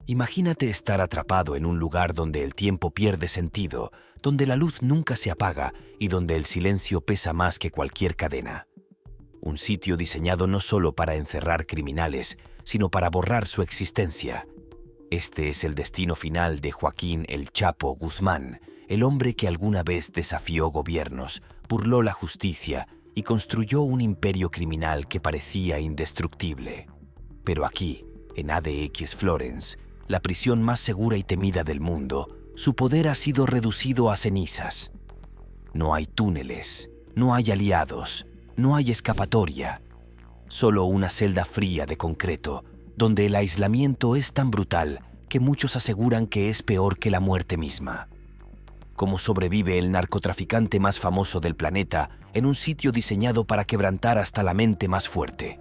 Imagínate estar atrapado en un lugar donde el tiempo pierde sentido, donde la luz nunca se apaga y donde el silencio pesa más que cualquier cadena. Un sitio diseñado no solo para encerrar criminales, sino para borrar su existencia. Este es el destino final de Joaquín El Chapo Guzmán, el hombre que alguna vez desafió gobiernos, burló la justicia y construyó un imperio criminal que parecía indestructible. Pero aquí, en ADX Florence, la prisión más segura y temida del mundo, su poder ha sido reducido a cenizas. No hay túneles, no hay aliados, no hay escapatoria. Solo una celda fría de concreto, donde el aislamiento es tan brutal que muchos aseguran que es peor que la muerte misma. ¿Cómo sobrevive el narcotraficante más famoso del planeta en un sitio diseñado para quebrantar hasta la mente más fuerte?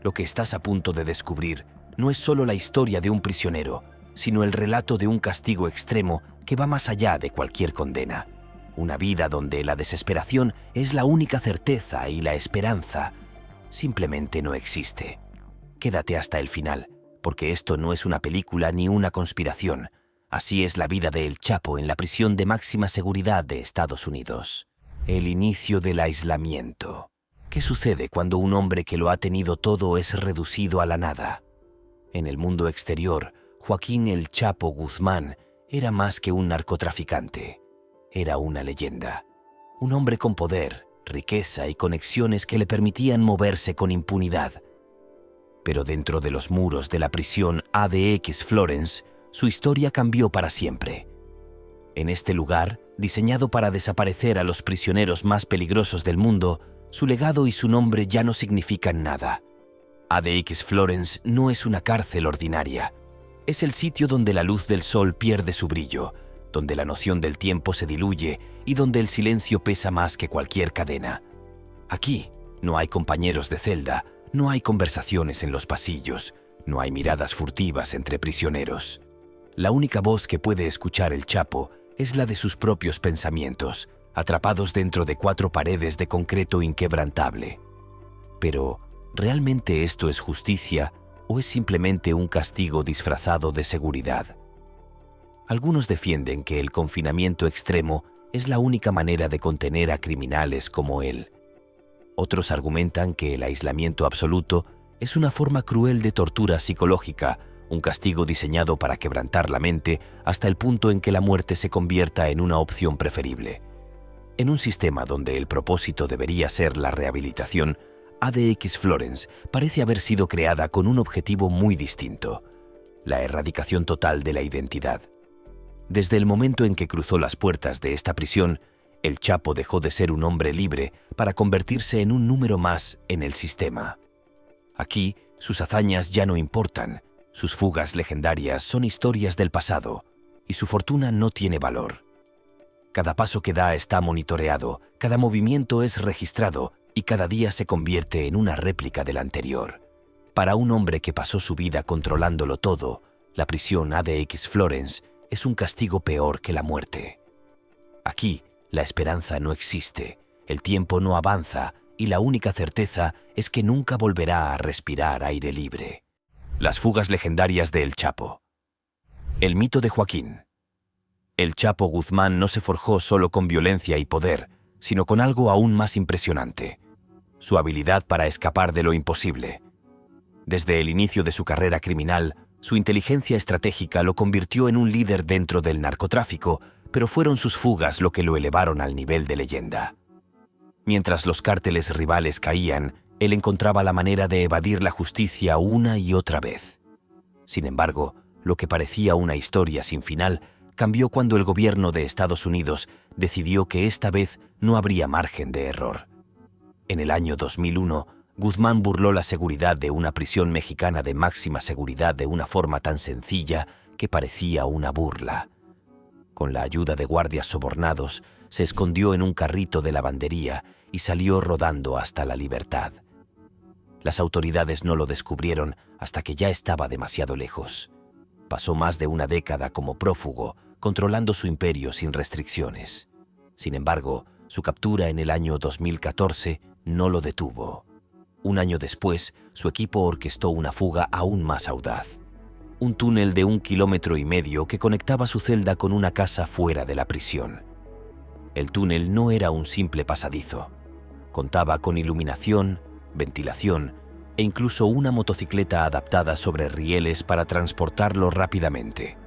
Lo que estás a punto de descubrir no es solo la historia de un prisionero, sino el relato de un castigo extremo que va más allá de cualquier condena. Una vida donde la desesperación es la única certeza y la esperanza simplemente no existe. Quédate hasta el final, porque esto no es una película ni una conspiración. Así es la vida de El Chapo en la prisión de máxima seguridad de Estados Unidos. El inicio del aislamiento. ¿Qué sucede cuando un hombre que lo ha tenido todo es reducido a la nada? En el mundo exterior, Joaquín El Chapo Guzmán era más que un narcotraficante. Era una leyenda. Un hombre con poder, riqueza y conexiones que le permitían moverse con impunidad. Pero dentro de los muros de la prisión ADX Florence, su historia cambió para siempre. En este lugar, diseñado para desaparecer a los prisioneros más peligrosos del mundo, su legado y su nombre ya no significan nada. ADX Florence no es una cárcel ordinaria. Es el sitio donde la luz del sol pierde su brillo, donde la noción del tiempo se diluye y donde el silencio pesa más que cualquier cadena. Aquí no hay compañeros de celda, no hay conversaciones en los pasillos, no hay miradas furtivas entre prisioneros. La única voz que puede escuchar El Chapo es la de sus propios pensamientos, atrapados dentro de 4 paredes de concreto inquebrantable. Pero, ¿realmente esto es justicia o es simplemente un castigo disfrazado de seguridad? Algunos defienden que el confinamiento extremo es la única manera de contener a criminales como él. Otros argumentan que el aislamiento absoluto es una forma cruel de tortura psicológica, un castigo diseñado para quebrantar la mente hasta el punto en que la muerte se convierta en una opción preferible. En un sistema donde el propósito debería ser la rehabilitación, ADX Florence parece haber sido creada con un objetivo muy distinto: la erradicación total de la identidad. Desde el momento en que cruzó las puertas de esta prisión, El Chapo dejó de ser un hombre libre para convertirse en un número más en el sistema. Aquí, sus hazañas ya no importan, sus fugas legendarias son historias del pasado y su fortuna no tiene valor. Cada paso que da está monitoreado, cada movimiento es registrado y cada día se convierte en una réplica del anterior. Para un hombre que pasó su vida controlándolo todo, la prisión ADX Florence es un castigo peor que la muerte. Aquí, la esperanza no existe, el tiempo no avanza y la única certeza es que nunca volverá a respirar aire libre. Las fugas legendarias de El Chapo. El mito de Joaquín. El Chapo Guzmán no se forjó solo con violencia y poder, sino con algo aún más impresionante: su habilidad para escapar de lo imposible. Desde el inicio de su carrera criminal, su inteligencia estratégica lo convirtió en un líder dentro del narcotráfico, pero fueron sus fugas lo que lo elevaron al nivel de leyenda. Mientras los cárteles rivales caían, él encontraba la manera de evadir la justicia una y otra vez. Sin embargo, lo que parecía una historia sin final cambió cuando el gobierno de Estados Unidos decidió que esta vez no habría margen de error. En el año 2001, Guzmán burló la seguridad de una prisión mexicana de máxima seguridad de una forma tan sencilla que parecía una burla. Con la ayuda de guardias sobornados, se escondió en un carrito de lavandería y salió rodando hasta la libertad. Las autoridades no lo descubrieron hasta que ya estaba demasiado lejos. Pasó más de una década como prófugo, controlando su imperio sin restricciones. Sin embargo, su captura en el año 2014 no lo detuvo. Un año después, su equipo orquestó una fuga aún más audaz. un túnel de 1,5 kilómetros que conectaba su celda con una casa fuera de la prisión. El túnel no era un simple pasadizo. Contaba con iluminación, ventilación e incluso una motocicleta adaptada sobre rieles para transportarlo rápidamente.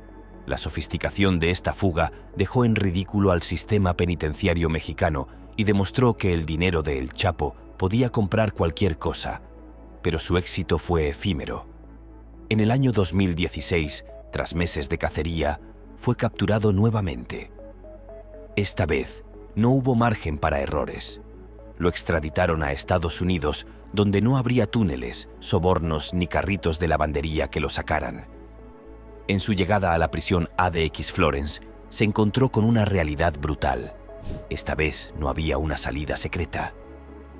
La sofisticación de esta fuga dejó en ridículo al sistema penitenciario mexicano y demostró que el dinero de El Chapo podía comprar cualquier cosa, pero su éxito fue efímero. En el año 2016, tras meses de cacería, fue capturado nuevamente. Esta vez, no hubo margen para errores. Lo extraditaron a Estados Unidos, donde no habría túneles, sobornos ni carritos de lavandería que lo sacaran. En su llegada a la prisión ADX Florence, se encontró con una realidad brutal. Esta vez no había una salida secreta.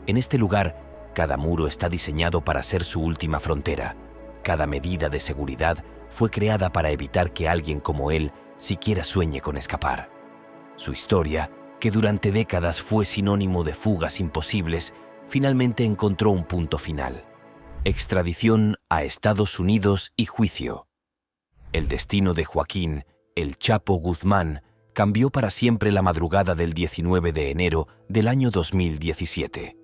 En este lugar, cada muro está diseñado para ser su última frontera. Cada medida de seguridad fue creada para evitar que alguien como él siquiera sueñe con escapar. Su historia, que durante décadas fue sinónimo de fugas imposibles, finalmente encontró un punto final: extradición a Estados Unidos y juicio. El destino de Joaquín El Chapo Guzmán cambió para siempre la madrugada del 19 de enero del año 2017.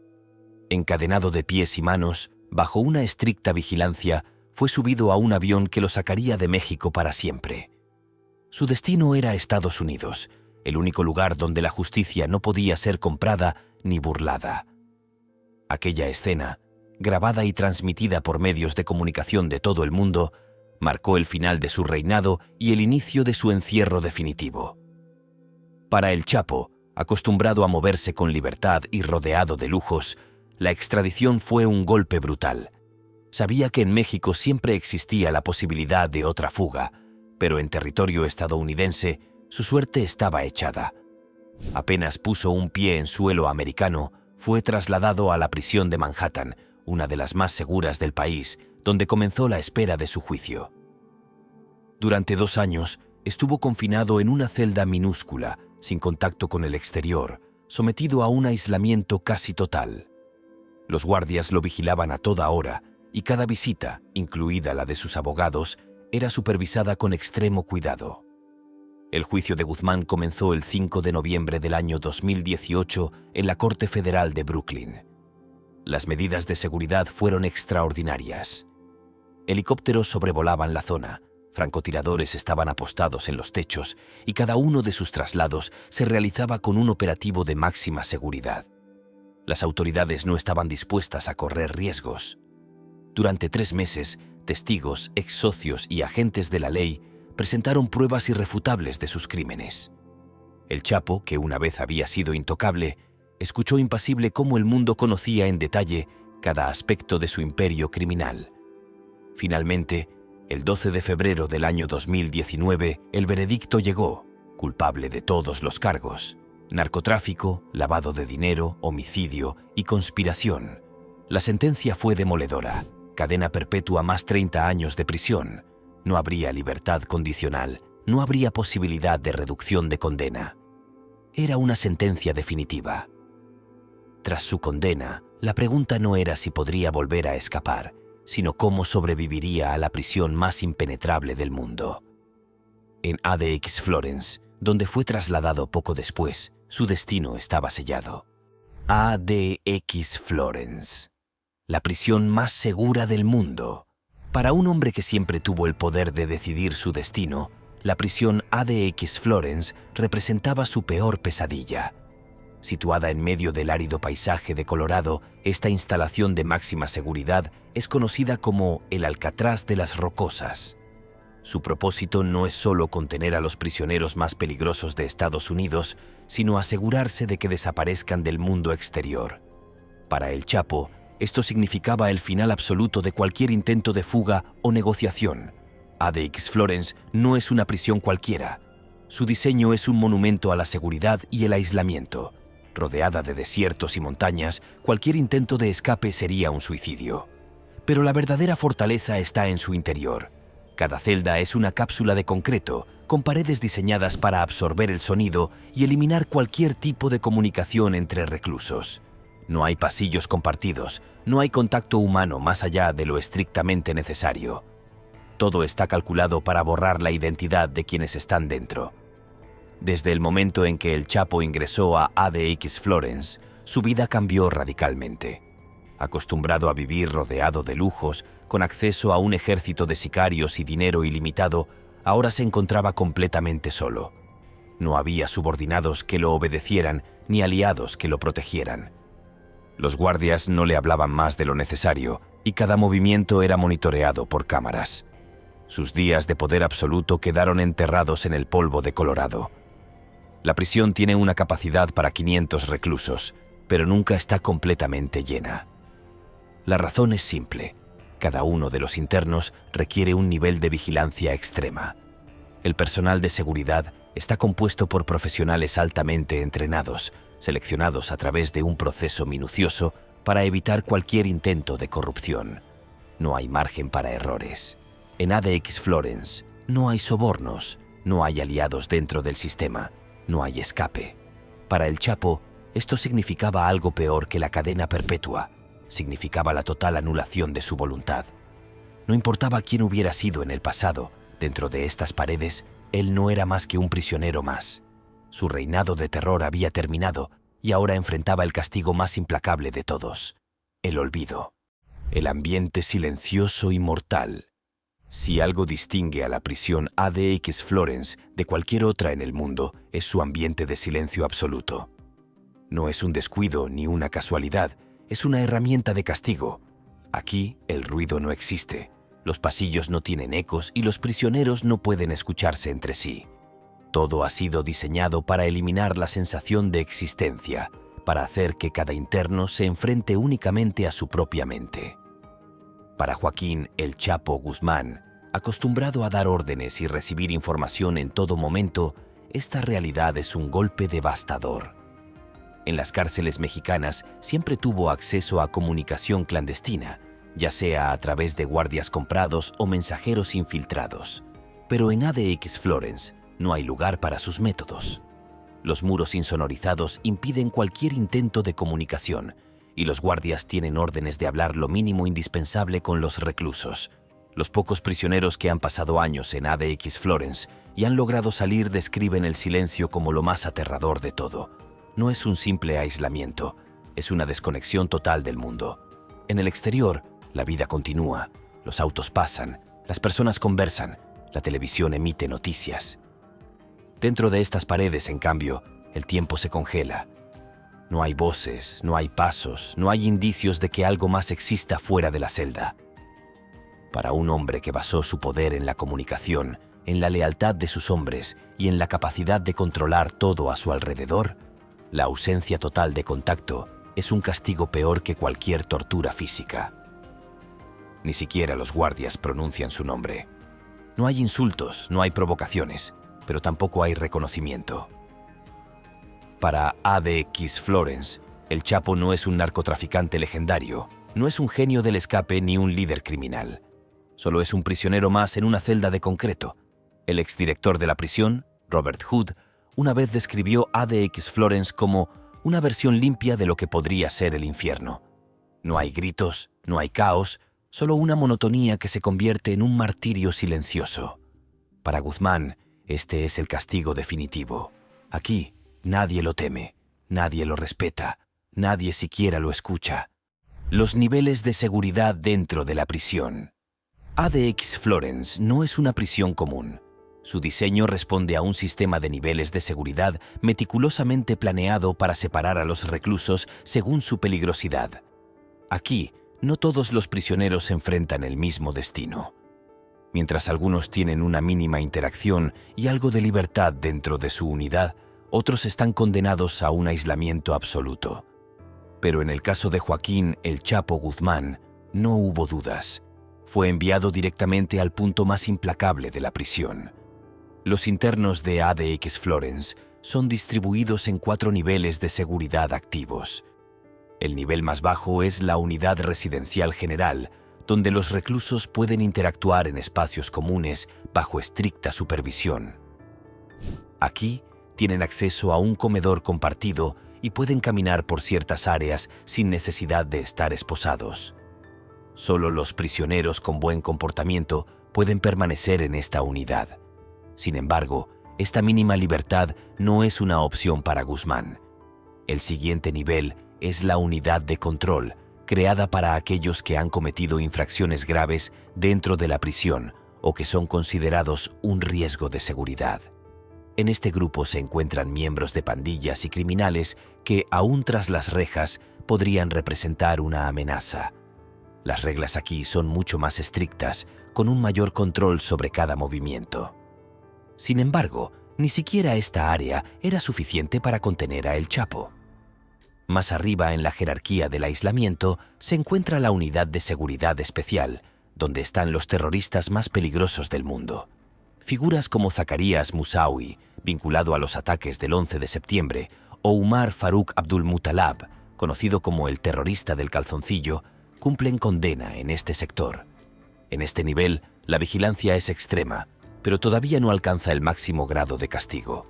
Encadenado de pies y manos, bajo una estricta vigilancia, fue subido a un avión que lo sacaría de México para siempre. Su destino era Estados Unidos, el único lugar donde la justicia no podía ser comprada ni burlada. Aquella escena, grabada y transmitida por medios de comunicación de todo el mundo, marcó el final de su reinado y el inicio de su encierro definitivo. Para El Chapo, acostumbrado a moverse con libertad y rodeado de lujos, la extradición fue un golpe brutal. Sabía que en México siempre existía la posibilidad de otra fuga, pero en territorio estadounidense su suerte estaba echada. Apenas puso un pie en suelo americano, fue trasladado a la prisión de Manhattan, una de las más seguras del país, donde comenzó la espera de su juicio. Durante 2 años estuvo confinado en una celda minúscula, sin contacto con el exterior, sometido a un aislamiento casi total. Los guardias lo vigilaban a toda hora, y cada visita, incluida la de sus abogados, era supervisada con extremo cuidado. El juicio de Guzmán comenzó el 5 de noviembre del año 2018 en la Corte Federal de Brooklyn. Las medidas de seguridad fueron extraordinarias. Helicópteros sobrevolaban la zona, francotiradores estaban apostados en los techos y cada uno de sus traslados se realizaba con un operativo de máxima seguridad. Las autoridades no estaban dispuestas a correr riesgos. Durante 3 meses, testigos, ex-socios y agentes de la ley presentaron pruebas irrefutables de sus crímenes. El Chapo, que una vez había sido intocable, escuchó impasible cómo el mundo conocía en detalle cada aspecto de su imperio criminal. Finalmente, el 12 de febrero del año 2019, el veredicto llegó, culpable de todos los cargos: narcotráfico, lavado de dinero, homicidio y conspiración. La sentencia fue demoledora: cadena perpetua más 30 años de prisión. No habría libertad condicional, no habría posibilidad de reducción de condena. Era una sentencia definitiva. Tras su condena, la pregunta no era si podría volver a escapar, sino cómo sobreviviría a la prisión más impenetrable del mundo. En ADX Florence, donde fue trasladado poco después, su destino estaba sellado. ADX Florence, la prisión más segura del mundo. Para un hombre que siempre tuvo el poder de decidir su destino, la prisión ADX Florence representaba su peor pesadilla. Situada en medio del árido paisaje de Colorado, esta instalación de máxima seguridad es conocida como el Alcatraz de las Rocosas. Su propósito no es solo contener a los prisioneros más peligrosos de Estados Unidos, sino asegurarse de que desaparezcan del mundo exterior. Para El Chapo, esto significaba el final absoluto de cualquier intento de fuga o negociación. ADX Florence no es una prisión cualquiera. Su diseño es un monumento a la seguridad y el aislamiento. Rodeada de desiertos y montañas, cualquier intento de escape sería un suicidio. Pero la verdadera fortaleza está en su interior. Cada celda es una cápsula de concreto, con paredes diseñadas para absorber el sonido y eliminar cualquier tipo de comunicación entre reclusos. No hay pasillos compartidos, no hay contacto humano más allá de lo estrictamente necesario. Todo está calculado para borrar la identidad de quienes están dentro. Desde el momento en que el Chapo ingresó a ADX Florence, su vida cambió radicalmente. Acostumbrado a vivir rodeado de lujos, con acceso a un ejército de sicarios y dinero ilimitado, ahora se encontraba completamente solo. No había subordinados que lo obedecieran ni aliados que lo protegieran. Los guardias no le hablaban más de lo necesario y cada movimiento era monitoreado por cámaras. Sus días de poder absoluto quedaron enterrados en el polvo de Colorado. La prisión tiene una capacidad para 500 reclusos, pero nunca está completamente llena. La razón es simple. Cada uno de los internos requiere un nivel de vigilancia extrema. El personal de seguridad está compuesto por profesionales altamente entrenados, seleccionados a través de un proceso minucioso para evitar cualquier intento de corrupción. No hay margen para errores. En ADX Florence no hay sobornos, no hay aliados dentro del sistema, no hay escape. Para el Chapo, esto significaba algo peor que la cadena perpetua. Significaba la total anulación de su voluntad. No importaba quién hubiera sido en el pasado, dentro de estas paredes, él no era más que un prisionero más. Su reinado de terror había terminado y ahora enfrentaba el castigo más implacable de todos: el olvido. El ambiente silencioso y mortal. Si algo distingue a la prisión ADX Florence de cualquier otra en el mundo, es su ambiente de silencio absoluto. No es un descuido ni una casualidad, es una herramienta de castigo. Aquí el ruido no existe, los pasillos no tienen ecos y los prisioneros no pueden escucharse entre sí. Todo ha sido diseñado para eliminar la sensación de existencia, para hacer que cada interno se enfrente únicamente a su propia mente. Para Joaquín El Chapo Guzmán, acostumbrado a dar órdenes y recibir información en todo momento, esta realidad es un golpe devastador. En las cárceles mexicanas siempre tuvo acceso a comunicación clandestina, ya sea a través de guardias comprados o mensajeros infiltrados. Pero en ADX Florence no hay lugar para sus métodos. Los muros insonorizados impiden cualquier intento de comunicación, y los guardias tienen órdenes de hablar lo mínimo indispensable con los reclusos. Los pocos prisioneros que han pasado años en ADX Florence y han logrado salir describen el silencio como lo más aterrador de todo. No es un simple aislamiento, es una desconexión total del mundo. En el exterior, la vida continúa, los autos pasan, las personas conversan, la televisión emite noticias. Dentro de estas paredes, en cambio, el tiempo se congela. No hay voces, no hay pasos, no hay indicios de que algo más exista fuera de la celda. Para un hombre que basó su poder en la comunicación, en la lealtad de sus hombres y en la capacidad de controlar todo a su alrededor, la ausencia total de contacto es un castigo peor que cualquier tortura física. Ni siquiera los guardias pronuncian su nombre. No hay insultos, no hay provocaciones, pero tampoco hay reconocimiento. Para ADX Florence, el Chapo no es un narcotraficante legendario, no es un genio del escape ni un líder criminal. Solo es un prisionero más en una celda de concreto. El exdirector de la prisión, Robert Hood, una vez describió ADX Florence como una versión limpia de lo que podría ser el infierno. No hay gritos, no hay caos, solo una monotonía que se convierte en un martirio silencioso. Para Guzmán, este es el castigo definitivo. Aquí, nadie lo teme, nadie lo respeta, nadie siquiera lo escucha. Los niveles de seguridad dentro de la prisión. ADX Florence no es una prisión común. Su diseño responde a un sistema de niveles de seguridad meticulosamente planeado para separar a los reclusos según su peligrosidad. Aquí, no todos los prisioneros enfrentan el mismo destino. Mientras algunos tienen una mínima interacción y algo de libertad dentro de su unidad, otros están condenados a un aislamiento absoluto. Pero en el caso de Joaquín El Chapo Guzmán, no hubo dudas. Fue enviado directamente al punto más implacable de la prisión. Los internos de ADX Florence son distribuidos en 4 niveles de seguridad activos. El nivel más bajo es la unidad residencial general, donde los reclusos pueden interactuar en espacios comunes bajo estricta supervisión. Aquí tienen acceso a un comedor compartido y pueden caminar por ciertas áreas sin necesidad de estar esposados. Solo los prisioneros con buen comportamiento pueden permanecer en esta unidad. Sin embargo, esta mínima libertad no es una opción para Guzmán. El siguiente nivel es la unidad de control, creada para aquellos que han cometido infracciones graves dentro de la prisión o que son considerados un riesgo de seguridad. En este grupo se encuentran miembros de pandillas y criminales que, aún tras las rejas, podrían representar una amenaza. Las reglas aquí son mucho más estrictas, con un mayor control sobre cada movimiento. Sin embargo, ni siquiera esta área era suficiente para contener a El Chapo. Más arriba en la jerarquía del aislamiento se encuentra la unidad de seguridad especial, donde están los terroristas más peligrosos del mundo. Figuras como Zacarías Moussaoui, vinculado a los ataques del 11 de septiembre, o Umar Farouk Abdulmutalab, conocido como el terrorista del calzoncillo, cumplen condena en este sector. En este nivel, la vigilancia es extrema, pero todavía no alcanza el máximo grado de castigo.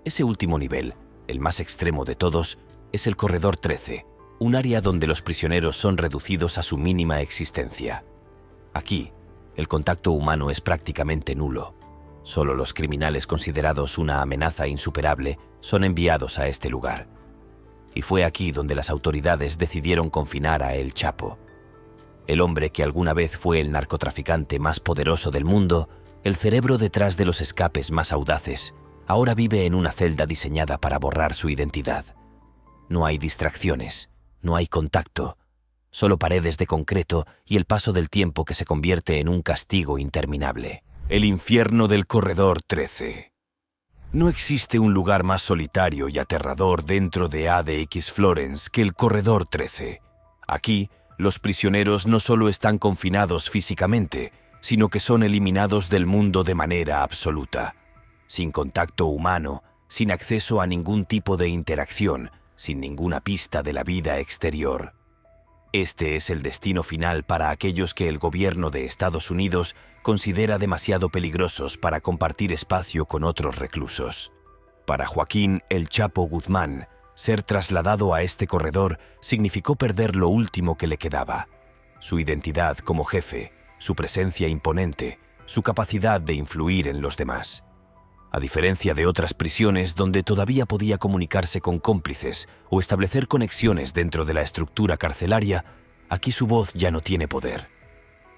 Ese último nivel, el más extremo de todos, es el Corredor 13, un área donde los prisioneros son reducidos a su mínima existencia. Aquí, el contacto humano es prácticamente nulo. Solo los criminales considerados una amenaza insuperable son enviados a este lugar. Y fue aquí donde las autoridades decidieron confinar a El Chapo. El hombre que alguna vez fue el narcotraficante más poderoso del mundo, el cerebro detrás de los escapes más audaces, ahora vive en una celda diseñada para borrar su identidad. No hay distracciones, no hay contacto, solo paredes de concreto y el paso del tiempo que se convierte en un castigo interminable. El infierno del Corredor 13. No existe un lugar más solitario y aterrador dentro de ADX Florence que el Corredor 13. Aquí, los prisioneros no solo están confinados físicamente, sino que son eliminados del mundo de manera absoluta. Sin contacto humano, sin acceso a ningún tipo de interacción, sin ninguna pista de la vida exterior. Este es el destino final para aquellos que el gobierno de Estados Unidos considera demasiado peligrosos para compartir espacio con otros reclusos. Para Joaquín El Chapo Guzmán, ser trasladado a este corredor significó perder lo último que le quedaba: su identidad como jefe, su presencia imponente, su capacidad de influir en los demás. A diferencia de otras prisiones donde todavía podía comunicarse con cómplices o establecer conexiones dentro de la estructura carcelaria, aquí su voz ya no tiene poder.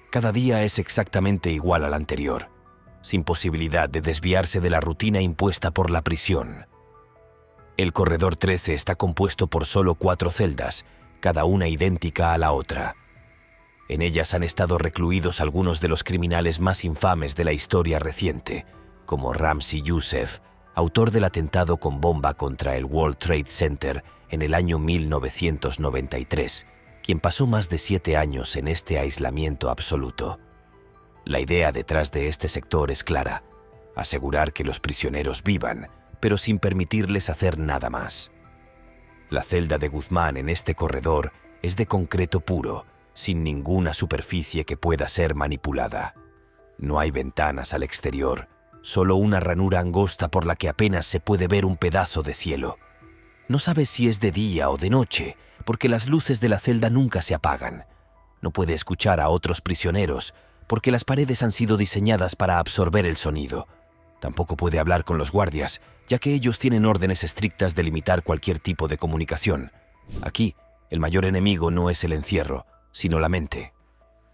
Cada día es exactamente igual al anterior, sin posibilidad de desviarse de la rutina impuesta por la prisión. El Corredor 13 está compuesto por solo 4 celdas, cada una idéntica a la otra. En ellas han estado recluidos algunos de los criminales más infames de la historia reciente, como Ramzi Youssef, autor del atentado con bomba contra el World Trade Center en el año 1993, quien pasó más de 7 años en este aislamiento absoluto. La idea detrás de este sector es clara: asegurar que los prisioneros vivan, pero sin permitirles hacer nada más. La celda de Guzmán en este corredor es de concreto puro, sin ninguna superficie que pueda ser manipulada. No hay ventanas al exterior, solo una ranura angosta por la que apenas se puede ver un pedazo de cielo. No sabe si es de día o de noche, porque las luces de la celda nunca se apagan. No puede escuchar a otros prisioneros, porque las paredes han sido diseñadas para absorber el sonido. Tampoco puede hablar con los guardias, ya que ellos tienen órdenes estrictas de limitar cualquier tipo de comunicación. Aquí, el mayor enemigo no es el encierro, sino la mente.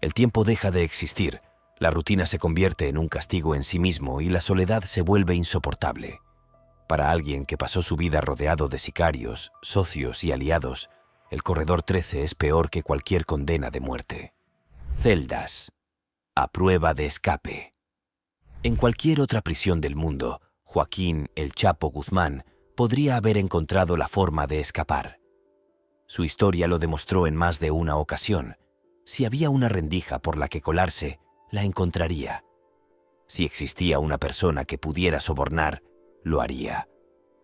El tiempo deja de existir. La rutina se convierte en un castigo en sí mismo y la soledad se vuelve insoportable. Para alguien que pasó su vida rodeado de sicarios, socios y aliados, el Corredor 13 es peor que cualquier condena de muerte. Celdas. A prueba de escape. En cualquier otra prisión del mundo, Joaquín El Chapo Guzmán podría haber encontrado la forma de escapar. Su historia lo demostró en más de una ocasión. Si había una rendija por la que colarse, la encontraría. Si existía una persona que pudiera sobornar, lo haría.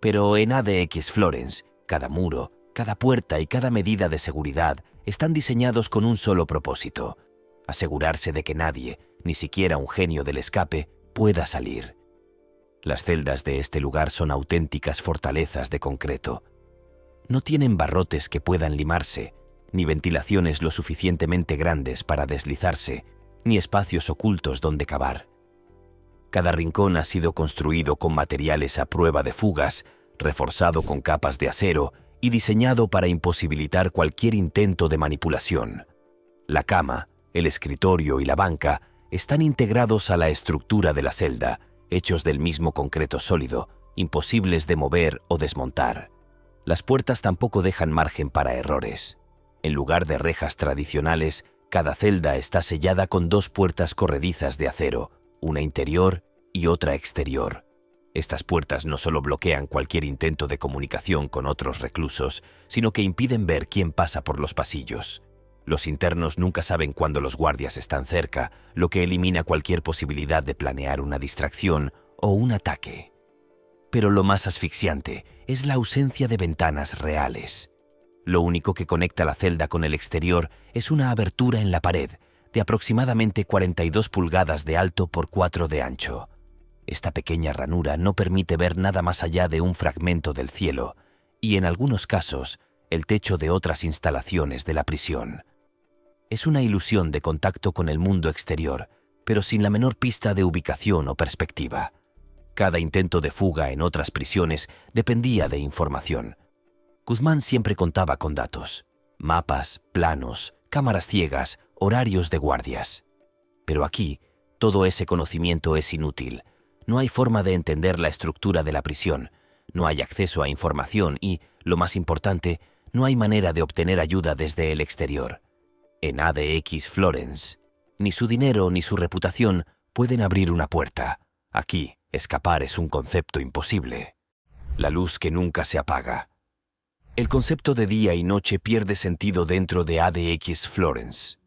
Pero en ADX Florence, cada muro, cada puerta y cada medida de seguridad están diseñados con un solo propósito: asegurarse de que nadie, ni siquiera un genio del escape, pueda salir. Las celdas de este lugar son auténticas fortalezas de concreto. No tienen barrotes que puedan limarse, ni ventilaciones lo suficientemente grandes para deslizarse, ni espacios ocultos donde cavar. Cada rincón ha sido construido con materiales a prueba de fugas, reforzado con capas de acero y diseñado para imposibilitar cualquier intento de manipulación. La cama, el escritorio y la banca están integrados a la estructura de la celda, hechos del mismo concreto sólido, imposibles de mover o desmontar. Las puertas tampoco dejan margen para errores. En lugar de rejas tradicionales, cada celda está sellada con 2 puertas corredizas de acero, una interior y otra exterior. Estas puertas no solo bloquean cualquier intento de comunicación con otros reclusos, sino que impiden ver quién pasa por los pasillos. Los internos nunca saben cuándo los guardias están cerca, lo que elimina cualquier posibilidad de planear una distracción o un ataque. Pero lo más asfixiante es la ausencia de ventanas reales. Lo único que conecta la celda con el exterior es una abertura en la pared, de aproximadamente 42 pulgadas de alto por 4 de ancho. Esta pequeña ranura no permite ver nada más allá de un fragmento del cielo y, en algunos casos, el techo de otras instalaciones de la prisión. Es una ilusión de contacto con el mundo exterior, pero sin la menor pista de ubicación o perspectiva. Cada intento de fuga en otras prisiones dependía de información. Guzmán siempre contaba con datos, mapas, planos, cámaras ciegas, horarios de guardias. Pero aquí, todo ese conocimiento es inútil. No hay forma de entender la estructura de la prisión, no hay acceso a información y, lo más importante, no hay manera de obtener ayuda desde el exterior. En ADX Florence, ni su dinero ni su reputación pueden abrir una puerta. Aquí, escapar es un concepto imposible. La luz que nunca se apaga. El concepto de día y noche pierde sentido dentro de ADX Florence.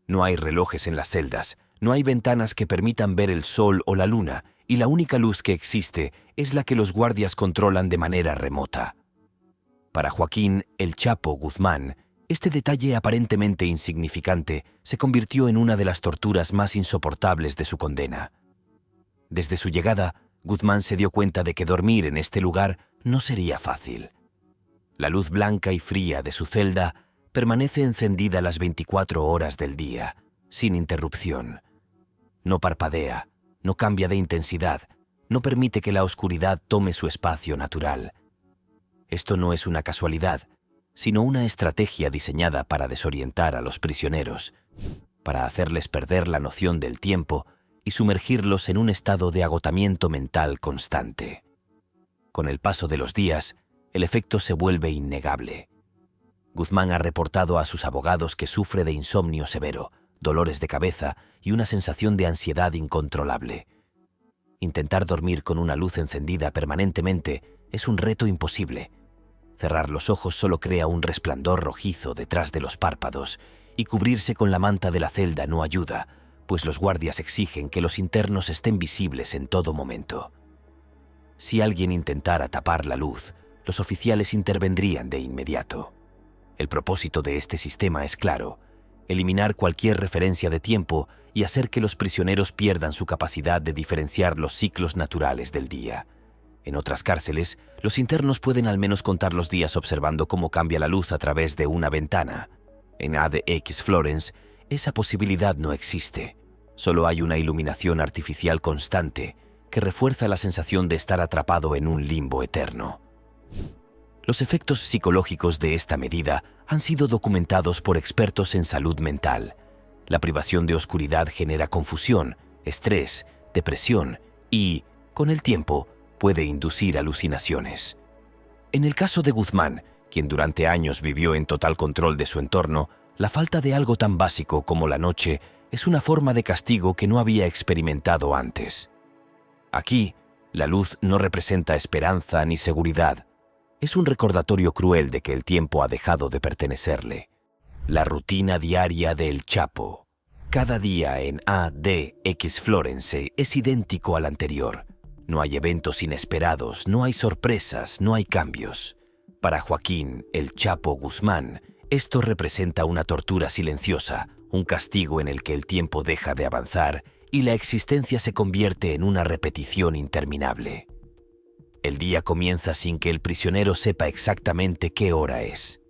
No hay relojes en las celdas, no hay ventanas que permitan ver el sol o la luna, y la única luz que existe es la que los guardias controlan de manera remota. Para Joaquín El Chapo Guzmán, este detalle aparentemente insignificante se convirtió en una de las torturas más insoportables de su condena. Desde su llegada, Guzmán se dio cuenta de que dormir en este lugar no sería fácil. La luz blanca y fría de su celda permanece encendida las 24 horas del día, sin interrupción. No parpadea, no cambia de intensidad, no permite que la oscuridad tome su espacio natural. Esto no es una casualidad, sino una estrategia diseñada para desorientar a los prisioneros, para hacerles perder la noción del tiempo y sumergirlos en un estado de agotamiento mental constante. Con el paso de los días, el efecto se vuelve innegable. Guzmán ha reportado a sus abogados que sufre de insomnio severo, dolores de cabeza y una sensación de ansiedad incontrolable. Intentar dormir con una luz encendida permanentemente es un reto imposible. Cerrar los ojos solo crea un resplandor rojizo detrás de los párpados, y cubrirse con la manta de la celda no ayuda, pues los guardias exigen que los internos estén visibles en todo momento. Si alguien intentara tapar la luz, los oficiales intervendrían de inmediato. El propósito de este sistema es claro: eliminar cualquier referencia de tiempo y hacer que los prisioneros pierdan su capacidad de diferenciar los ciclos naturales del día. En otras cárceles, los internos pueden al menos contar los días observando cómo cambia la luz a través de una ventana. En ADX Florence, esa posibilidad no existe. Solo hay una iluminación artificial constante que refuerza la sensación de estar atrapado en un limbo eterno. Los efectos psicológicos de esta medida han sido documentados por expertos en salud mental. La privación de oscuridad genera confusión, estrés, depresión y, con el tiempo, puede inducir alucinaciones. En el caso de Guzmán, quien durante años vivió en total control de su entorno, la falta de algo tan básico como la noche es una forma de castigo que no había experimentado antes. Aquí, la luz no representa esperanza ni seguridad. Es un recordatorio cruel de que el tiempo ha dejado de pertenecerle. La rutina diaria del Chapo. Cada día en ADX Florence es idéntico al anterior. No hay eventos inesperados, no hay sorpresas, no hay cambios. Para Joaquín El Chapo Guzmán, esto representa una tortura silenciosa, un castigo en el que el tiempo deja de avanzar y la existencia se convierte en una repetición interminable. El día comienza sin que el prisionero sepa exactamente qué hora es.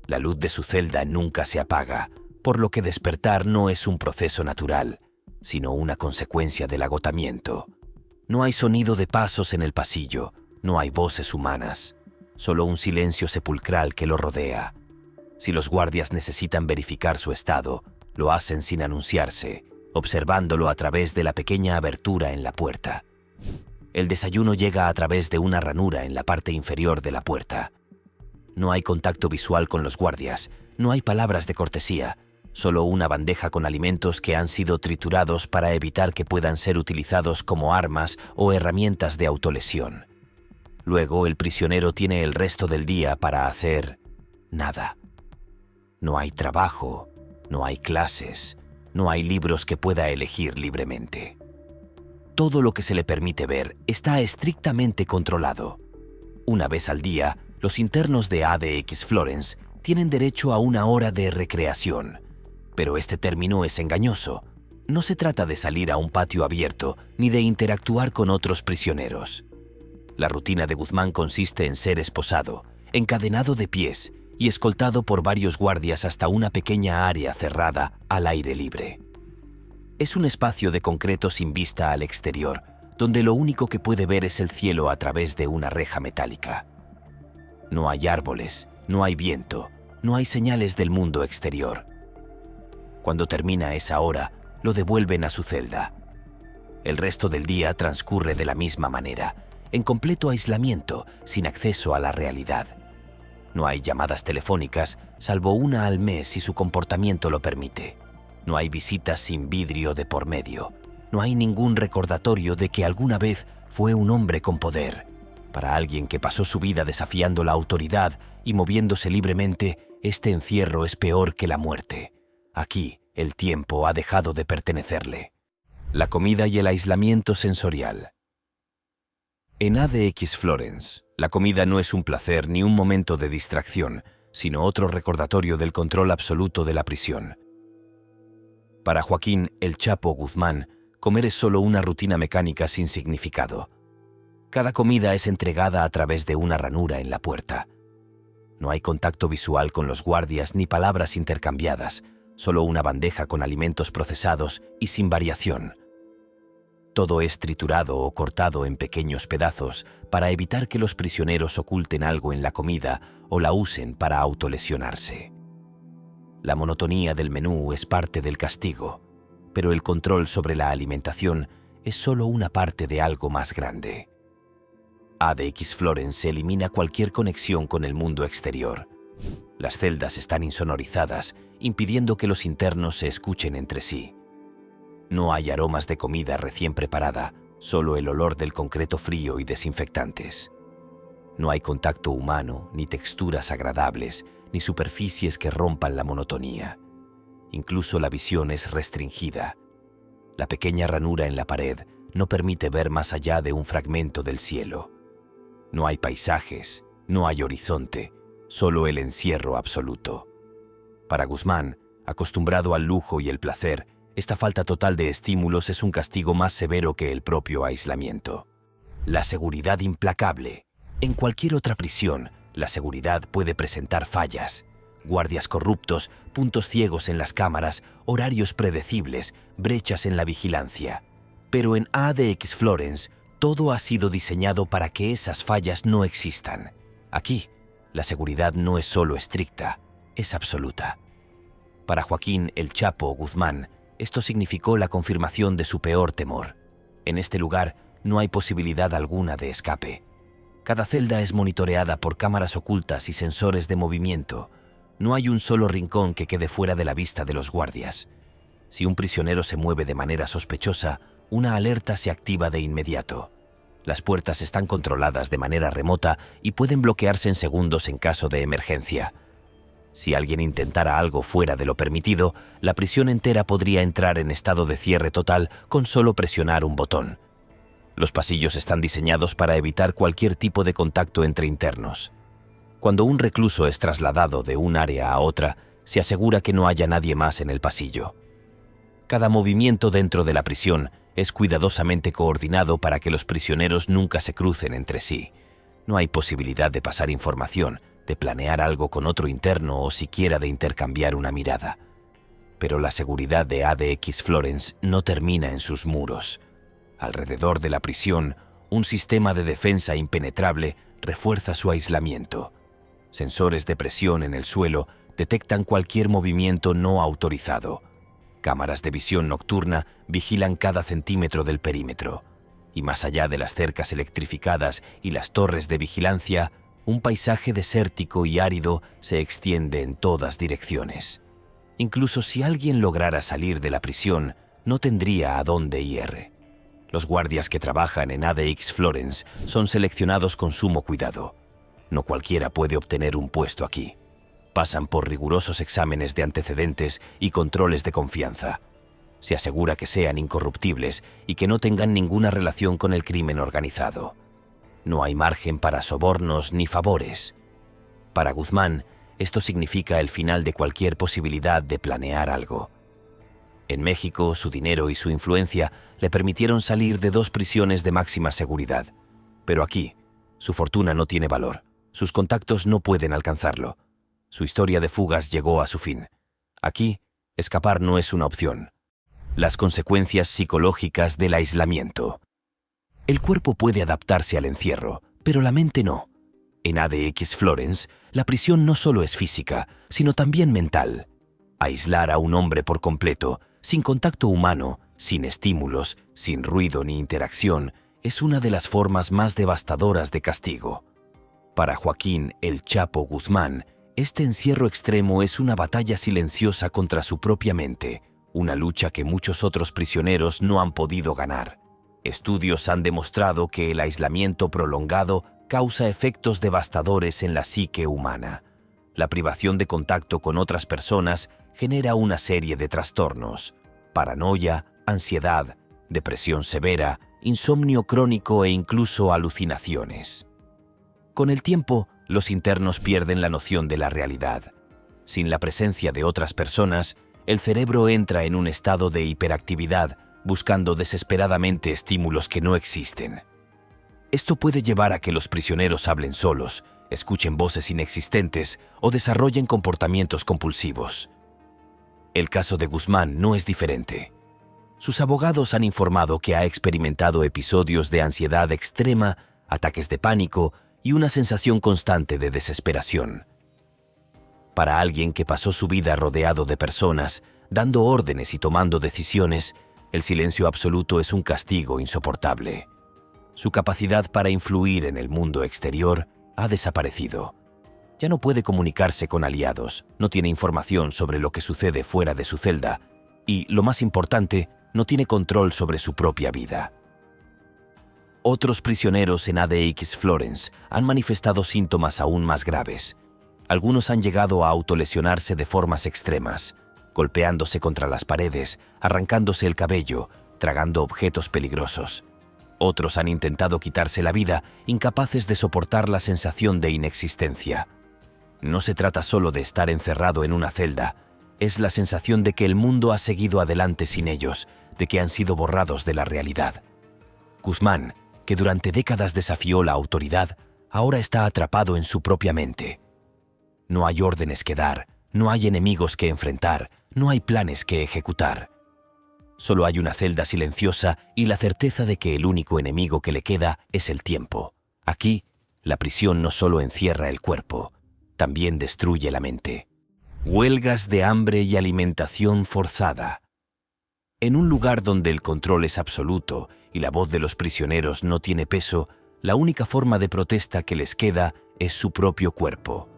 La luz de su celda nunca se apaga, por lo que despertar no es un proceso natural, sino una consecuencia del agotamiento. No hay sonido de pasos en el pasillo, no hay voces humanas, solo un silencio sepulcral que lo rodea. Si los guardias necesitan verificar su estado, lo hacen sin anunciarse, observándolo a través de la pequeña abertura en la puerta. El desayuno llega a través de una ranura en la parte inferior de la puerta. No hay contacto visual con los guardias, no hay palabras de cortesía, solo una bandeja con alimentos que han sido triturados para evitar que puedan ser utilizados como armas o herramientas de autolesión. Luego el prisionero tiene el resto del día para hacer nada. No hay trabajo, no hay clases, no hay libros que pueda elegir libremente. Todo lo que se le permite ver está estrictamente controlado. Una vez al día, los internos de ADX Florence tienen derecho a una hora de recreación, pero este término es engañoso. No se trata de salir a un patio abierto ni de interactuar con otros prisioneros. La rutina de Guzmán consiste en ser esposado, encadenado de pies y escoltado por varios guardias hasta una pequeña área cerrada al aire libre. Es un espacio de concreto sin vista al exterior, donde lo único que puede ver es el cielo a través de una reja metálica. No hay árboles, no hay viento, no hay señales del mundo exterior. Cuando termina esa hora, lo devuelven a su celda. El resto del día transcurre de la misma manera, en completo aislamiento, sin acceso a la realidad. No hay llamadas telefónicas, salvo una al mes si su comportamiento lo permite. No hay visitas sin vidrio de por medio. No hay ningún recordatorio de que alguna vez fue un hombre con poder. Para alguien que pasó su vida desafiando la autoridad y moviéndose libremente, este encierro es peor que la muerte. Aquí, el tiempo ha dejado de pertenecerle. La comida y el aislamiento sensorial. En ADX Florence, la comida no es un placer ni un momento de distracción, sino otro recordatorio del control absoluto de la prisión. Para Joaquín El Chapo Guzmán, comer es solo una rutina mecánica sin significado. Cada comida es entregada a través de una ranura en la puerta. No hay contacto visual con los guardias ni palabras intercambiadas, solo una bandeja con alimentos procesados y sin variación. Todo es triturado o cortado en pequeños pedazos para evitar que los prisioneros oculten algo en la comida o la usen para autolesionarse. La monotonía del menú es parte del castigo, pero el control sobre la alimentación es solo una parte de algo más grande. ADX Florence elimina cualquier conexión con el mundo exterior. Las celdas están insonorizadas, impidiendo que los internos se escuchen entre sí. No hay aromas de comida recién preparada, solo el olor del concreto frío y desinfectantes. No hay contacto humano, ni texturas agradables, ni superficies que rompan la monotonía. Incluso la visión es restringida. La pequeña ranura en la pared no permite ver más allá de un fragmento del cielo. No hay paisajes, no hay horizonte, solo el encierro absoluto. Para Guzmán, acostumbrado al lujo y el placer, esta falta total de estímulos es un castigo más severo que el propio aislamiento. La seguridad implacable. En cualquier otra prisión, la seguridad puede presentar fallas. Guardias corruptos, puntos ciegos en las cámaras, horarios predecibles, brechas en la vigilancia. Pero en ADX Florence, todo ha sido diseñado para que esas fallas no existan. Aquí, la seguridad no es solo estricta, es absoluta. Para Joaquín El Chapo Guzmán, esto significó la confirmación de su peor temor. En este lugar no hay posibilidad alguna de escape. Cada celda es monitoreada por cámaras ocultas y sensores de movimiento. No hay un solo rincón que quede fuera de la vista de los guardias. Si un prisionero se mueve de manera sospechosa, una alerta se activa de inmediato. Las puertas están controladas de manera remota y pueden bloquearse en segundos en caso de emergencia. Si alguien intentara algo fuera de lo permitido, la prisión entera podría entrar en estado de cierre total con solo presionar un botón. Los pasillos están diseñados para evitar cualquier tipo de contacto entre internos. Cuando un recluso es trasladado de un área a otra, se asegura que no haya nadie más en el pasillo. Cada movimiento dentro de la prisión es cuidadosamente coordinado para que los prisioneros nunca se crucen entre sí. No hay posibilidad de pasar información, de planear algo con otro interno o siquiera de intercambiar una mirada. Pero la seguridad de ADX Florence no termina en sus muros. Alrededor de la prisión, un sistema de defensa impenetrable refuerza su aislamiento. Sensores de presión en el suelo detectan cualquier movimiento no autorizado. Cámaras de visión nocturna vigilan cada centímetro del perímetro. Y más allá de las cercas electrificadas y las torres de vigilancia, un paisaje desértico y árido se extiende en todas direcciones. Incluso si alguien lograra salir de la prisión, no tendría a dónde ir. Los guardias que trabajan en ADX Florence son seleccionados con sumo cuidado. No cualquiera puede obtener un puesto aquí. Pasan por rigurosos exámenes de antecedentes y controles de confianza. Se asegura que sean incorruptibles y que no tengan ninguna relación con el crimen organizado. No hay margen para sobornos ni favores. Para Guzmán, esto significa el final de cualquier posibilidad de planear algo. En México, su dinero y su influencia le permitieron salir de 2 prisiones de máxima seguridad. Pero aquí, su fortuna no tiene valor. Sus contactos no pueden alcanzarlo. Su historia de fugas llegó a su fin. Aquí, escapar no es una opción. Las consecuencias psicológicas del aislamiento. El cuerpo puede adaptarse al encierro, pero la mente no. En ADX Florence, la prisión no solo es física, sino también mental. Aislar a un hombre por completo, sin contacto humano, sin estímulos, sin ruido ni interacción, es una de las formas más devastadoras de castigo. Para Joaquín "El Chapo" Guzmán, este encierro extremo es una batalla silenciosa contra su propia mente, una lucha que muchos otros prisioneros no han podido ganar. Estudios han demostrado que el aislamiento prolongado causa efectos devastadores en la psique humana. La privación de contacto con otras personas genera una serie de trastornos: paranoia, ansiedad, depresión severa, insomnio crónico e incluso alucinaciones. Con el tiempo, los internos pierden la noción de la realidad. Sin la presencia de otras personas, el cerebro entra en un estado de hiperactividad, buscando desesperadamente estímulos que no existen. Esto puede llevar a que los prisioneros hablen solos, escuchen voces inexistentes o desarrollen comportamientos compulsivos. El caso de Guzmán no es diferente. Sus abogados han informado que ha experimentado episodios de ansiedad extrema, ataques de pánico y una sensación constante de desesperación. Para alguien que pasó su vida rodeado de personas, dando órdenes y tomando decisiones, el silencio absoluto es un castigo insoportable. Su capacidad para influir en el mundo exterior ha desaparecido. Ya no puede comunicarse con aliados, no tiene información sobre lo que sucede fuera de su celda y, lo más importante, no tiene control sobre su propia vida. Otros prisioneros en ADX Florence han manifestado síntomas aún más graves. Algunos han llegado a autolesionarse de formas extremas, golpeándose contra las paredes, arrancándose el cabello, tragando objetos peligrosos. Otros han intentado quitarse la vida, incapaces de soportar la sensación de inexistencia. No se trata solo de estar encerrado en una celda, es la sensación de que el mundo ha seguido adelante sin ellos, de que han sido borrados de la realidad. Guzmán, que durante décadas desafió la autoridad, ahora está atrapado en su propia mente. No hay órdenes que dar, no hay enemigos que enfrentar, no hay planes que ejecutar. Solo hay una celda silenciosa y la certeza de que el único enemigo que le queda es el tiempo. Aquí, la prisión no solo encierra el cuerpo, también destruye la mente. Huelgas de hambre y alimentación forzada. En un lugar donde el control es absoluto y la voz de los prisioneros no tiene peso, la única forma de protesta que les queda es su propio cuerpo.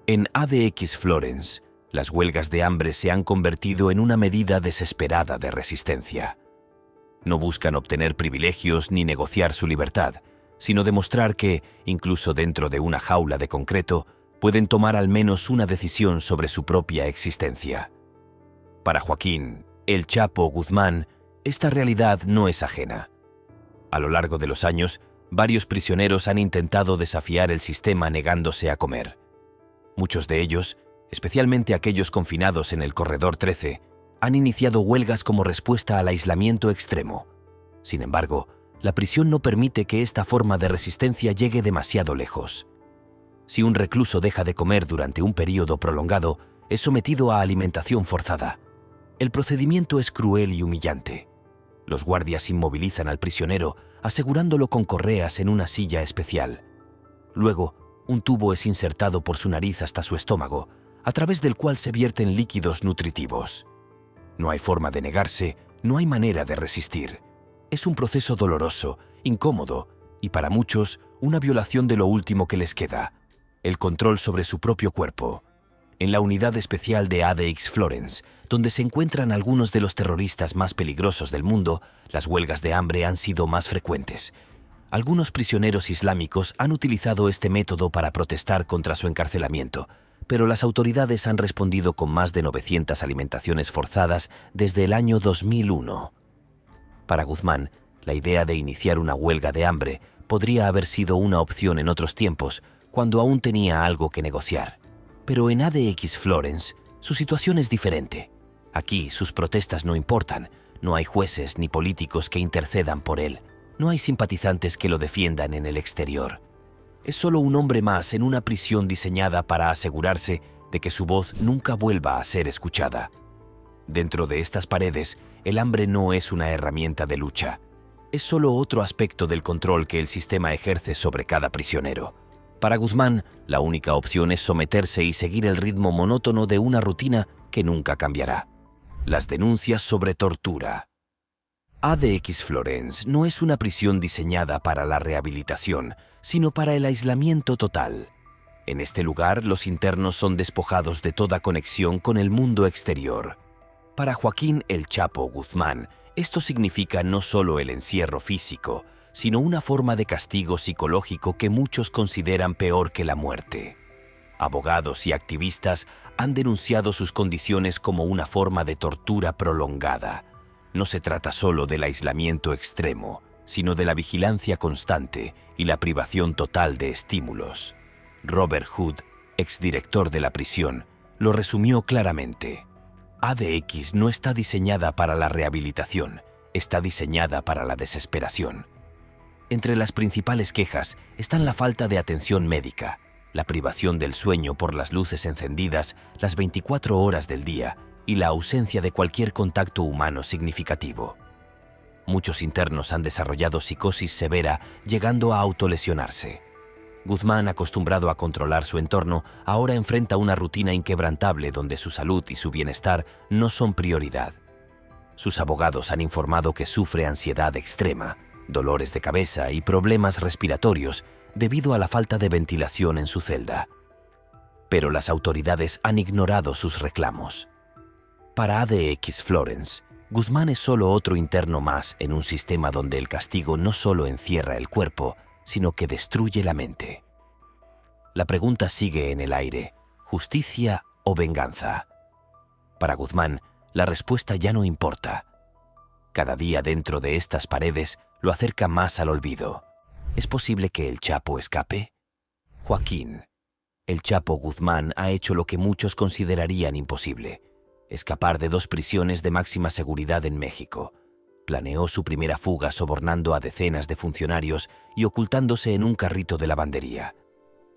En ADX Florence, las huelgas de hambre se han convertido en una medida desesperada de resistencia. No buscan obtener privilegios ni negociar su libertad, sino demostrar que, incluso dentro de una jaula de concreto, pueden tomar al menos una decisión sobre su propia existencia. Para Joaquín "El Chapo" Guzmán, esta realidad no es ajena. A lo largo de los años, varios prisioneros han intentado desafiar el sistema negándose a comer. Muchos de ellos, especialmente aquellos confinados en el Corredor 13, han iniciado huelgas como respuesta al aislamiento extremo. Sin embargo, la prisión no permite que esta forma de resistencia llegue demasiado lejos. Si un recluso deja de comer durante un período prolongado, es sometido a alimentación forzada. El procedimiento es cruel y humillante. Los guardias inmovilizan al prisionero, asegurándolo con correas en una silla especial. Luego, un tubo es insertado por su nariz hasta su estómago, a través del cual se vierten líquidos nutritivos. No hay forma de negarse, no hay manera de resistir. Es un proceso doloroso, incómodo y para muchos una violación de lo último que les queda, el control sobre su propio cuerpo. En la unidad especial de ADX Florence, donde se encuentran algunos de los terroristas más peligrosos del mundo, las huelgas de hambre han sido más frecuentes. Algunos prisioneros islámicos han utilizado este método para protestar contra su encarcelamiento, pero las autoridades han respondido con más de 900 alimentaciones forzadas desde el año 2001. Para Guzmán, la idea de iniciar una huelga de hambre podría haber sido una opción en otros tiempos, cuando aún tenía algo que negociar. Pero en ADX Florence, su situación es diferente. Aquí sus protestas no importan, no hay jueces ni políticos que intercedan por él, no hay simpatizantes que lo defiendan en el exterior. Es solo un hombre más en una prisión diseñada para asegurarse de que su voz nunca vuelva a ser escuchada. Dentro de estas paredes, el hambre no es una herramienta de lucha. Es solo otro aspecto del control que el sistema ejerce sobre cada prisionero. Para Guzmán, la única opción es someterse y seguir el ritmo monótono de una rutina que nunca cambiará. Las denuncias sobre tortura. ADX Florence no es una prisión diseñada para la rehabilitación, sino para el aislamiento total. En este lugar, los internos son despojados de toda conexión con el mundo exterior. Para Joaquín El Chapo Guzmán, esto significa no solo el encierro físico, sino una forma de castigo psicológico que muchos consideran peor que la muerte. Abogados y activistas han denunciado sus condiciones como una forma de tortura prolongada. No se trata solo del aislamiento extremo, sino de la vigilancia constante y la privación total de estímulos. Robert Hood, exdirector de la prisión, lo resumió claramente. ADX no está diseñada para la rehabilitación, está diseñada para la desesperación. Entre las principales quejas están la falta de atención médica, la privación del sueño por las luces encendidas las 24 horas del día y la ausencia de cualquier contacto humano significativo. Muchos internos han desarrollado psicosis severa, llegando a autolesionarse. Guzmán, acostumbrado a controlar su entorno, ahora enfrenta una rutina inquebrantable donde su salud y su bienestar no son prioridad. Sus abogados han informado que sufre ansiedad extrema, dolores de cabeza y problemas respiratorios debido a la falta de ventilación en su celda. Pero las autoridades han ignorado sus reclamos. Para ADX Florence, Guzmán es solo otro interno más en un sistema donde el castigo no solo encierra el cuerpo, sino que destruye la mente. La pregunta sigue en el aire: ¿justicia o venganza? Para Guzmán, la respuesta ya no importa. Cada día dentro de estas paredes lo acerca más al olvido. ¿Es posible que el Chapo escape? Joaquín El Chapo Guzmán ha hecho lo que muchos considerarían imposible: escapar de 2 prisiones de máxima seguridad en México. Planeó su primera fuga sobornando a decenas de funcionarios y ocultándose en un carrito de lavandería.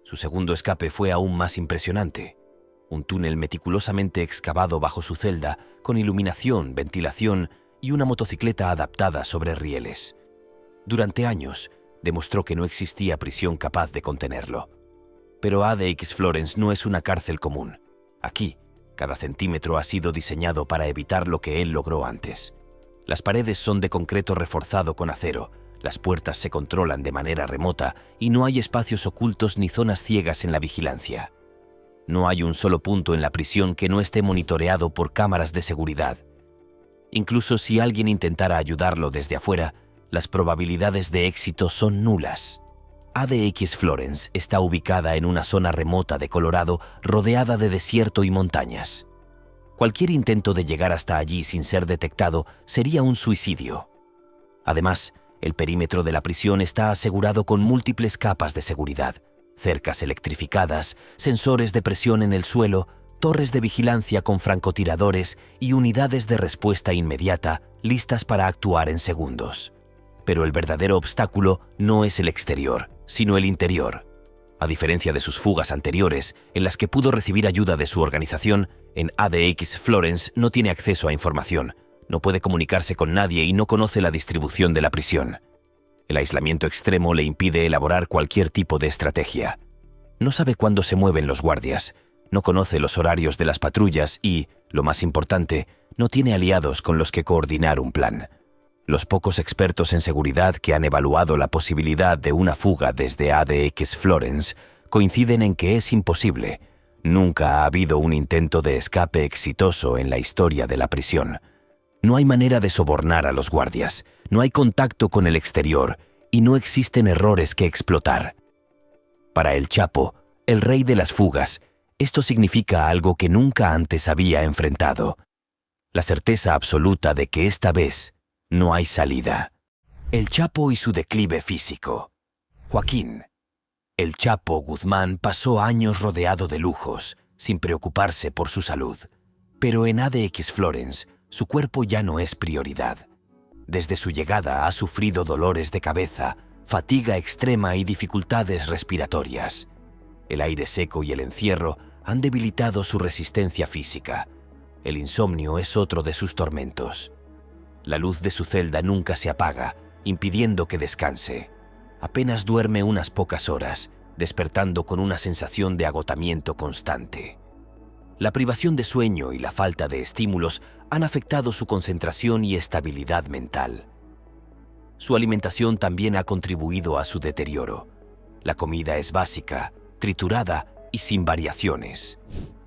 Su segundo escape fue aún más impresionante: un túnel meticulosamente excavado bajo su celda, con iluminación, ventilación y una motocicleta adaptada sobre rieles. Durante años, demostró que no existía prisión capaz de contenerlo. Pero ADX Florence no es una cárcel común. Aquí, cada centímetro ha sido diseñado para evitar lo que él logró antes. Las paredes son de concreto reforzado con acero, las puertas se controlan de manera remota y no hay espacios ocultos ni zonas ciegas en la vigilancia. No hay un solo punto en la prisión que no esté monitoreado por cámaras de seguridad. Incluso si alguien intentara ayudarlo desde afuera, las probabilidades de éxito son nulas. ADX Florence está ubicada en una zona remota de Colorado rodeada de desierto y montañas. Cualquier intento de llegar hasta allí sin ser detectado sería un suicidio. Además, el perímetro de la prisión está asegurado con múltiples capas de seguridad, cercas electrificadas, sensores de presión en el suelo, torres de vigilancia con francotiradores y unidades de respuesta inmediata listas para actuar en segundos. Pero el verdadero obstáculo no es el exterior, sino el interior. A diferencia de sus fugas anteriores, en las que pudo recibir ayuda de su organización, en ADX Florence no tiene acceso a información, no puede comunicarse con nadie y no conoce la distribución de la prisión. El aislamiento extremo le impide elaborar cualquier tipo de estrategia. No sabe cuándo se mueven los guardias, no conoce los horarios de las patrullas y, lo más importante, no tiene aliados con los que coordinar un plan. Los pocos expertos en seguridad que han evaluado la posibilidad de una fuga desde ADX Florence coinciden en que es imposible. Nunca ha habido un intento de escape exitoso en la historia de la prisión. No hay manera de sobornar a los guardias, no hay contacto con el exterior y no existen errores que explotar. Para el Chapo, el rey de las fugas, esto significa algo que nunca antes había enfrentado: la certeza absoluta de que esta vez no hay salida. El Chapo y su declive físico. Joaquín El Chapo Guzmán pasó años rodeado de lujos, sin preocuparse por su salud. Pero en ADX Florence, su cuerpo ya no es prioridad. Desde su llegada ha sufrido dolores de cabeza, fatiga extrema y dificultades respiratorias. El aire seco y el encierro han debilitado su resistencia física. El insomnio es otro de sus tormentos. La luz de su celda nunca se apaga, impidiendo que descanse. Apenas duerme unas pocas horas, despertando con una sensación de agotamiento constante. La privación de sueño y la falta de estímulos han afectado su concentración y estabilidad mental. Su alimentación también ha contribuido a su deterioro. La comida es básica, triturada y sin variaciones.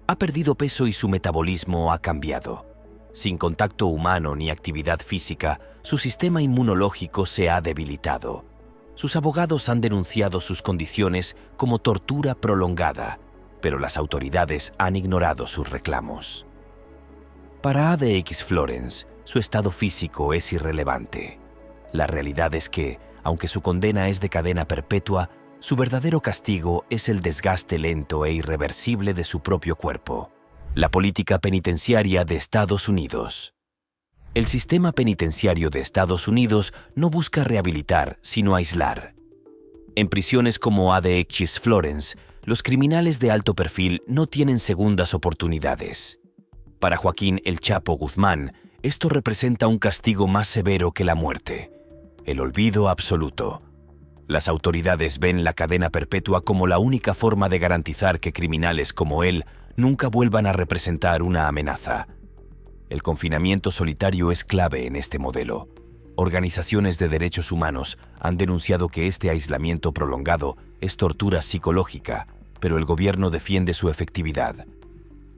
Ha perdido peso y su metabolismo ha cambiado. Sin contacto humano ni actividad física, su sistema inmunológico se ha debilitado. Sus abogados han denunciado sus condiciones como tortura prolongada, pero las autoridades han ignorado sus reclamos. Para ADX Florence, su estado físico es irrelevante. La realidad es que, aunque su condena es de cadena perpetua, su verdadero castigo es el desgaste lento e irreversible de su propio cuerpo. La política penitenciaria de Estados Unidos. El sistema penitenciario de Estados Unidos no busca rehabilitar, sino aislar. En prisiones como ADX Florence, los criminales de alto perfil no tienen segundas oportunidades. Para Joaquín El Chapo Guzmán, esto representa un castigo más severo que la muerte: el olvido absoluto. Las autoridades ven la cadena perpetua como la única forma de garantizar que criminales como él nunca vuelvan a representar una amenaza. El confinamiento solitario es clave en este modelo. Organizaciones de derechos humanos han denunciado que este aislamiento prolongado es tortura psicológica, pero el gobierno defiende su efectividad.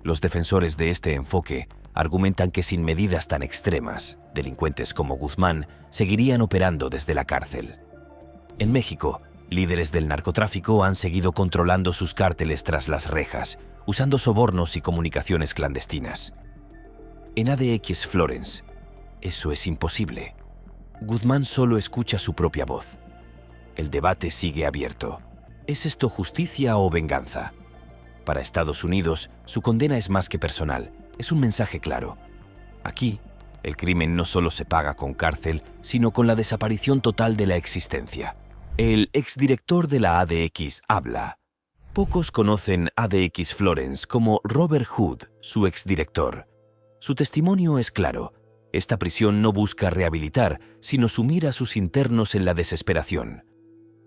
Los defensores de este enfoque argumentan que sin medidas tan extremas, delincuentes como Guzmán seguirían operando desde la cárcel. En México, líderes del narcotráfico han seguido controlando sus cárteles tras las rejas, usando sobornos y comunicaciones clandestinas. En ADX Florence, eso es imposible. Guzmán solo escucha su propia voz. El debate sigue abierto. ¿Es esto justicia o venganza? Para Estados Unidos, su condena es más que personal, es un mensaje claro. Aquí, el crimen no solo se paga con cárcel, sino con la desaparición total de la existencia. El exdirector de la ADX habla. Pocos conocen ADX Florence como Robert Hood, su exdirector. Su testimonio es claro. Esta prisión no busca rehabilitar, sino sumir a sus internos en la desesperación.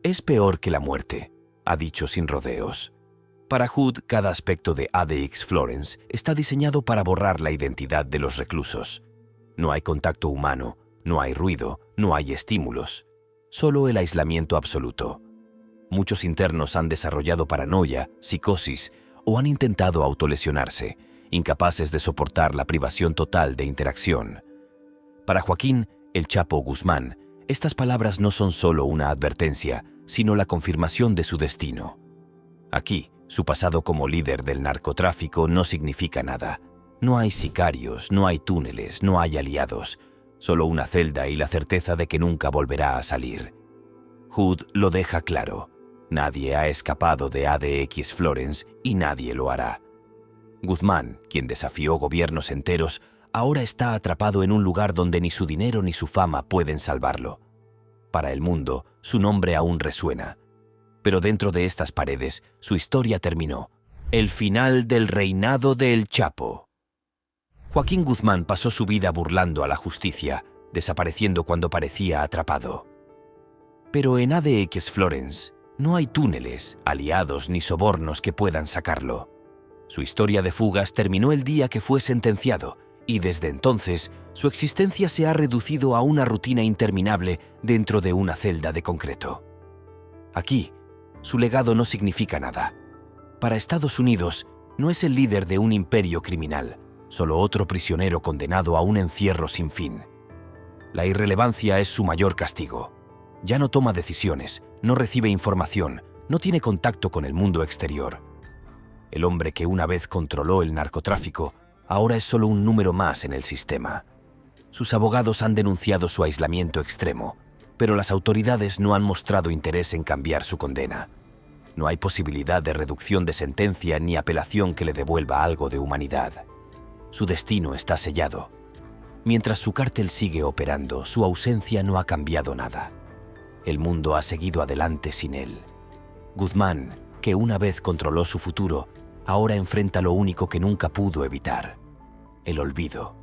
Es peor que la muerte, ha dicho sin rodeos. Para Hood, cada aspecto de ADX Florence está diseñado para borrar la identidad de los reclusos. No hay contacto humano, no hay ruido, no hay estímulos. Solo el aislamiento absoluto. Muchos internos han desarrollado paranoia, psicosis o han intentado autolesionarse, incapaces de soportar la privación total de interacción. Para Joaquín El Chapo Guzmán, estas palabras no son solo una advertencia, sino la confirmación de su destino. Aquí, su pasado como líder del narcotráfico no significa nada. No hay sicarios, no hay túneles, no hay aliados, solo una celda y la certeza de que nunca volverá a salir. Hood lo deja claro. Nadie ha escapado de ADX Florence y nadie lo hará. Guzmán, quien desafió gobiernos enteros, ahora está atrapado en un lugar donde ni su dinero ni su fama pueden salvarlo. Para el mundo, su nombre aún resuena. Pero dentro de estas paredes, su historia terminó. El final del reinado de El Chapo. Joaquín Guzmán pasó su vida burlando a la justicia, desapareciendo cuando parecía atrapado. Pero en ADX Florence no hay túneles, aliados ni sobornos que puedan sacarlo. Su historia de fugas terminó el día que fue sentenciado, y desde entonces su existencia se ha reducido a una rutina interminable dentro de una celda de concreto. Aquí, su legado no significa nada. Para Estados Unidos, no es el líder de un imperio criminal, solo otro prisionero condenado a un encierro sin fin. La irrelevancia es su mayor castigo. Ya no toma decisiones, no recibe información, no tiene contacto con el mundo exterior. El hombre que una vez controló el narcotráfico, ahora es solo un número más en el sistema. Sus abogados han denunciado su aislamiento extremo, pero las autoridades no han mostrado interés en cambiar su condena. No hay posibilidad de reducción de sentencia ni apelación que le devuelva algo de humanidad. Su destino está sellado. Mientras su cártel sigue operando, su ausencia no ha cambiado nada. El mundo ha seguido adelante sin él. Guzmán, que una vez controló su futuro, ahora enfrenta lo único que nunca pudo evitar: el olvido.